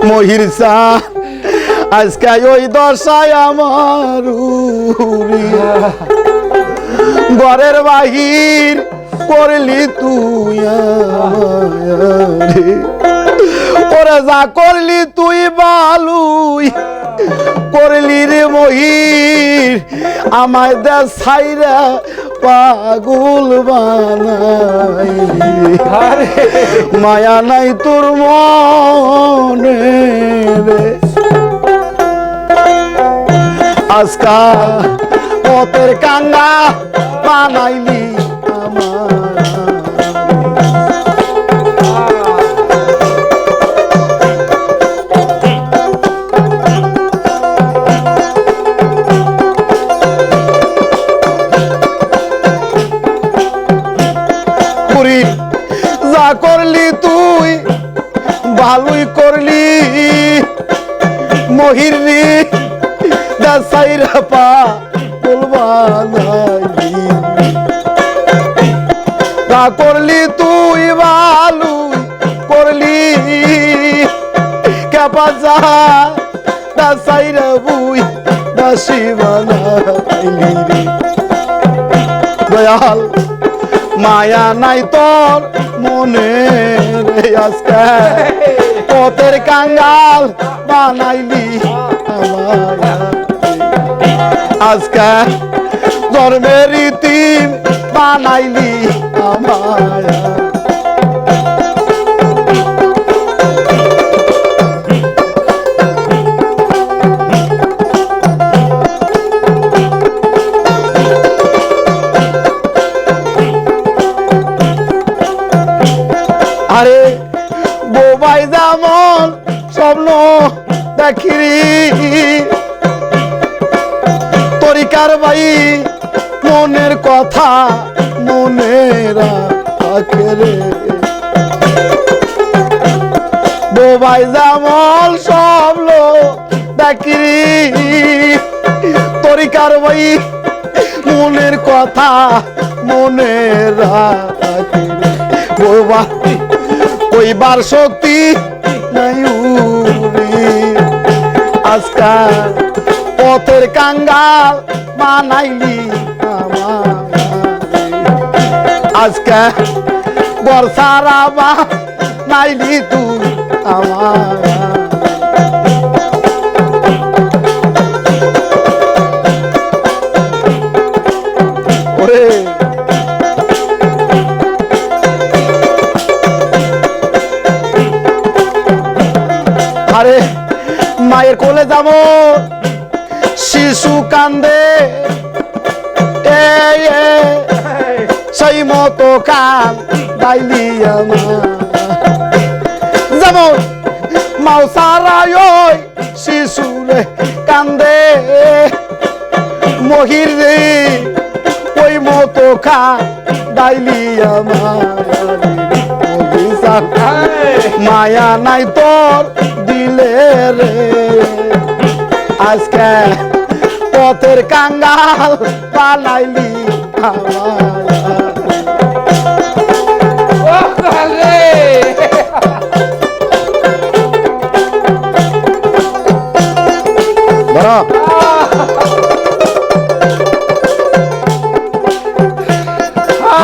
মহির চা আজকে ওই দশায় আমার ঘরের বাহির করলি তুই ওরে যা করলি তুই বালুই করলি রে মহির আমায় দে ছাইরা পাগল বানাইলি মায়া নাই তোর মনে রে আজকা পথের কাঙ্গা বানাইলি যা করলি তুই ভালোই করলি মহির রে দাসাইরা পা বলবানাইলি যা করলি তুই ভালোই করলি কেপা যা দাসাইরা বুই দাসী বানাইলি রে দয়াল মায়া নাই তোর মনে রে আজকে পথের কাঙ্গাল বানাইলি আজকে জন্মের ইতিম বানাইলি আমায় আরে বোবাই যেমন স্বপ্ন দেখি তরিকার ভাই মনের কথা মনে রাখে রে বোবাই যেমন স্বপ্ন দেখি তরিকার ভাই মনের কথা মনে রাখে বোবাই কইবার শক্তি নাই আজকা পথের কাঙ্গাল বানাইলি আজকে বর্ষারা বানাইলি তুই আমার ওরে আরে মায়ের কোলে যাব শিশু কান্দে সেই মতো কান দাইলি আমার যেমন মাউসারায় ওই শিশুরে কান্দে মহির রে ওই মতো কান দাইলি আমার মায়া নাই তোর দিলে রে আজকে পথের কাঙ্গাল বানাইলি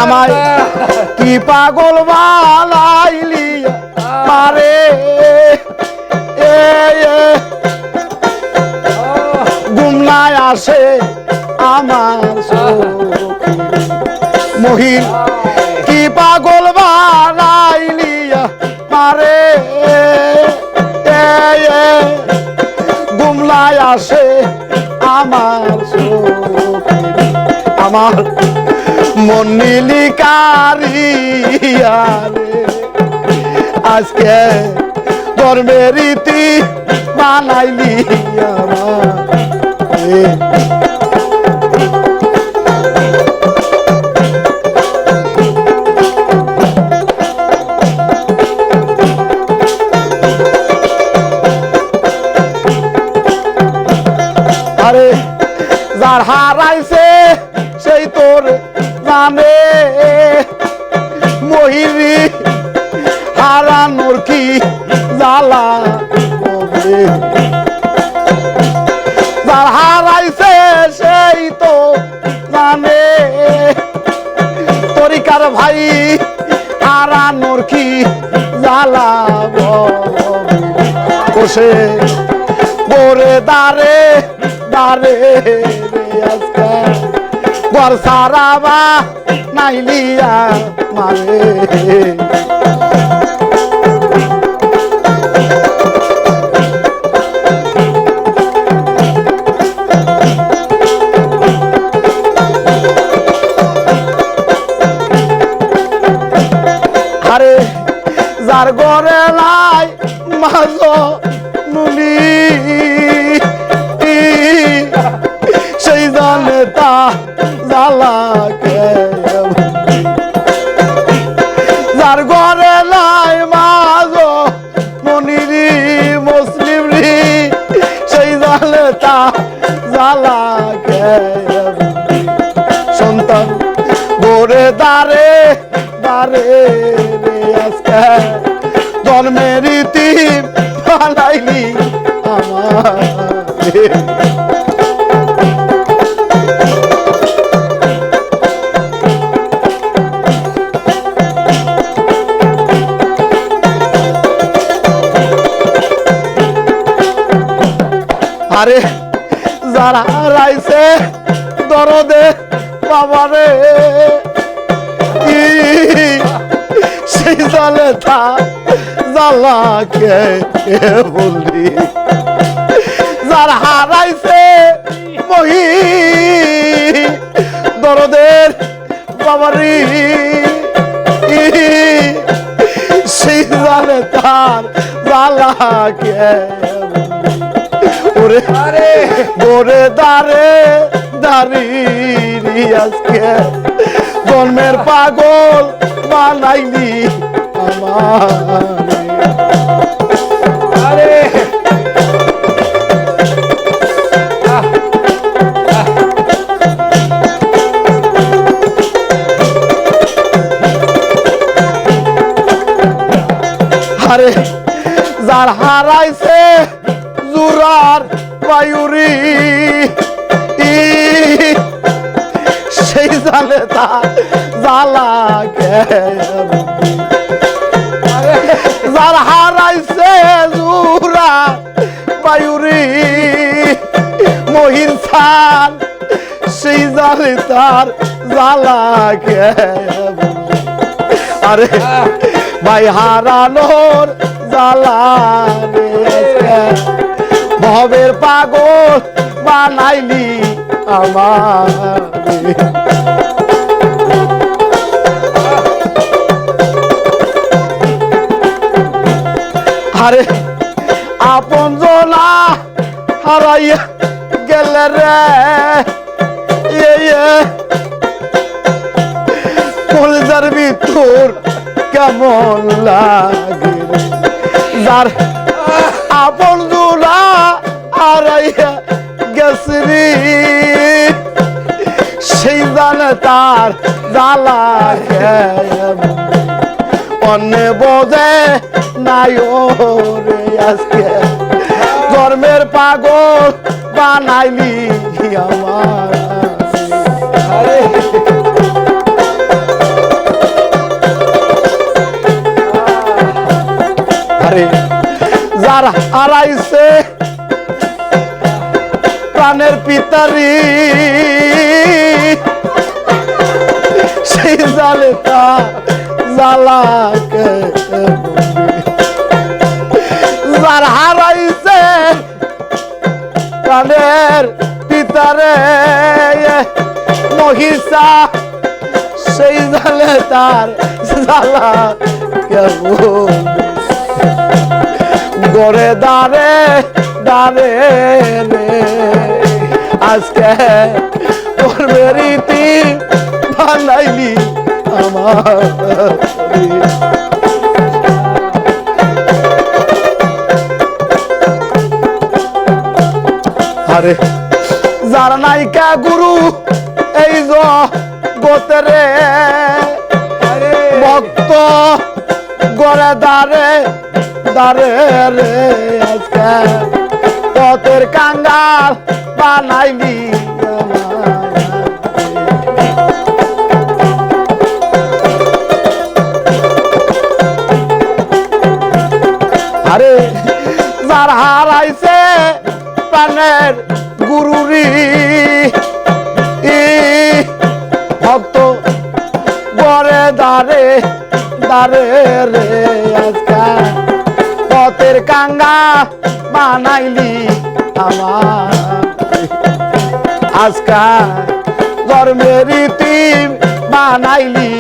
আমায় কি পাগল বানাইলি মারে গুমনায় আসে আমার মহির কি পাগল বানাইলি মারে গুমনায় আসে আমার আমার মন নীলি কারিয়ারে আজকে ধর্মের রীতি বানাইলি আমার আরে যার হারাইছে সেই তোর জানে মহিরি হারানোর কি জ্বালা বসে গোরে দারে দারে রে আজকে ঘর সারাবা নাইলিয়া মারে আরে যার ঘরে লাই মাঝ নুলি সেই জানে তা জ্বালাকে যার ঘরে লাই মাঝ মনিরি মুসলিম রি সেই জানে তা জ্বালাকে সন্তান গোরে দারে দারে রে আজকে জন্মের রীতি বানাইলি আমার আরে যারা রাইছে দরদে বাবারে সেই জালে তা জ্বালাকে বলি যার হারাইছে মহি দরদের বাবারি সেই জালে তার জ্বালাকে ওরে গোরে দারে দারি আজকে জন্মের পাগল বানাইলি আমার আরে আরে যার হারাইছে জুরার বায়ুরি সেই জালে তা জ্বালাকে যার হারাইছে জুরা বায়ুরি মহিন সান সেই জালে তার জ্বালাকে আরে ভাই হারানোর জ্বালা ভবের পাগল বানাইলি আমার আরে আপন জনা হারাইয়া গেলে রে কলজার ভিতর কেমন লাগে যার আপন জনা হারাইয়া গেছরি সেই জানে তার জ্বালা অন্য বোঝে নাই রে আজকে ধর্মের পাগল বানাইলি আমার আরে যার হারাইছে প্রাণের পিতারি সেই জালে তা জ্বালাকে যার হারাইছে প্রাণের পিতারে মহিষা সেই জালে তার জ্বালাকে গড়ে দাঁড়ে দাঁড়ে রে আজকে করবে রীতি বানাইলি আমার আরে যার নায়িকা গুরু এই জগতেরে ভক্ত গড়ে দাঁড়ে দাঁড়ে রে আজকে পথের কাঙ্গাল বানাইলি যার হারাইছে প্রাণের গুরুরি ভক্ত গড়ে দাঁড়ে দাঁড়ে রে আজকা পথের কাঙ্গা বানাইলি আমার আজকা জন্মের ইতিম বানাইলি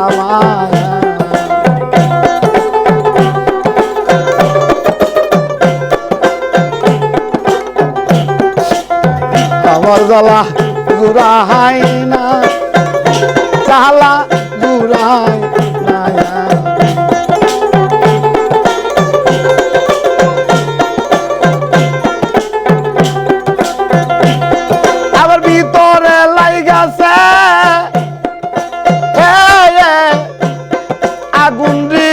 আমার আমার জ্বালা জুড়াই না জ্বালা জুড়াই না আবার ভিতরে লাইগাছে আগুন রে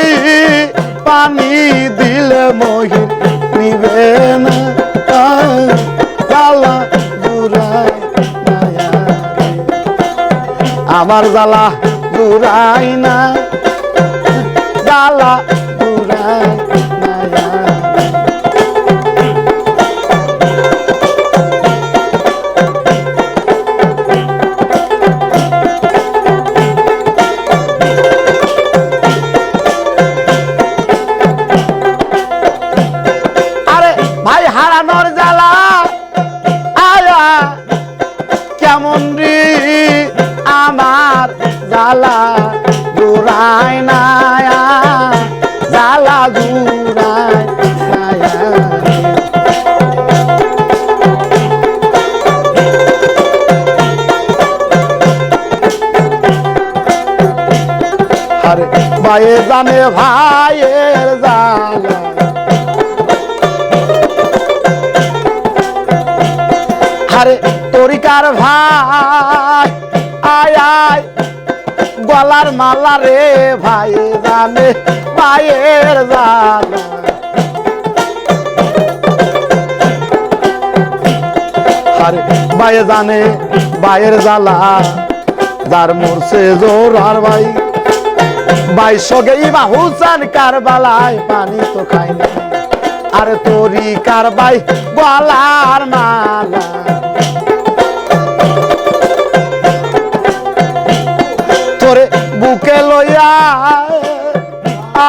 পানি দিলে মহির নিবে না জ্বালা জুড়াই আমার জ্বালা জুড়াই না জ্বালা জুড়াই না আরে ভাই হারানোর জ্বালা আয়া কেমন রে আমার জ্বালা জুড়াই না জ্বালা জুড়াই আরে ভাইয়ে জানে ভাইয়ের জ্বালা আরে তরিকার ভাই আয় আয় গলার মালা রে ভাই জানে ভাইয়ের জ্বালা আরে ভাই জানে ভাইয়ের জ্বালা যার মরছে জোরার ভাই ভাই সগেই বা হুসান কারবালায় পানি তো খাই না আরে তরিকার ভাই গলার মালা তোরে বুকে লইয়া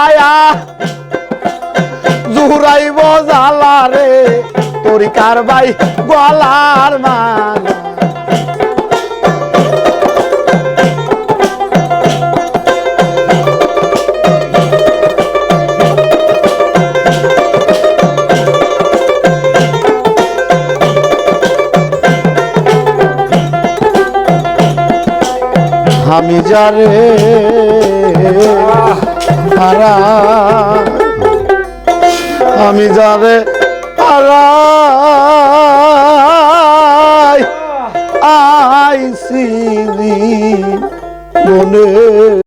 আয়া জুরাইব জ্বালা রে তরিকার ভাই গলার মালা আমি যারে হারা আমি যারে হারা আইসি মনে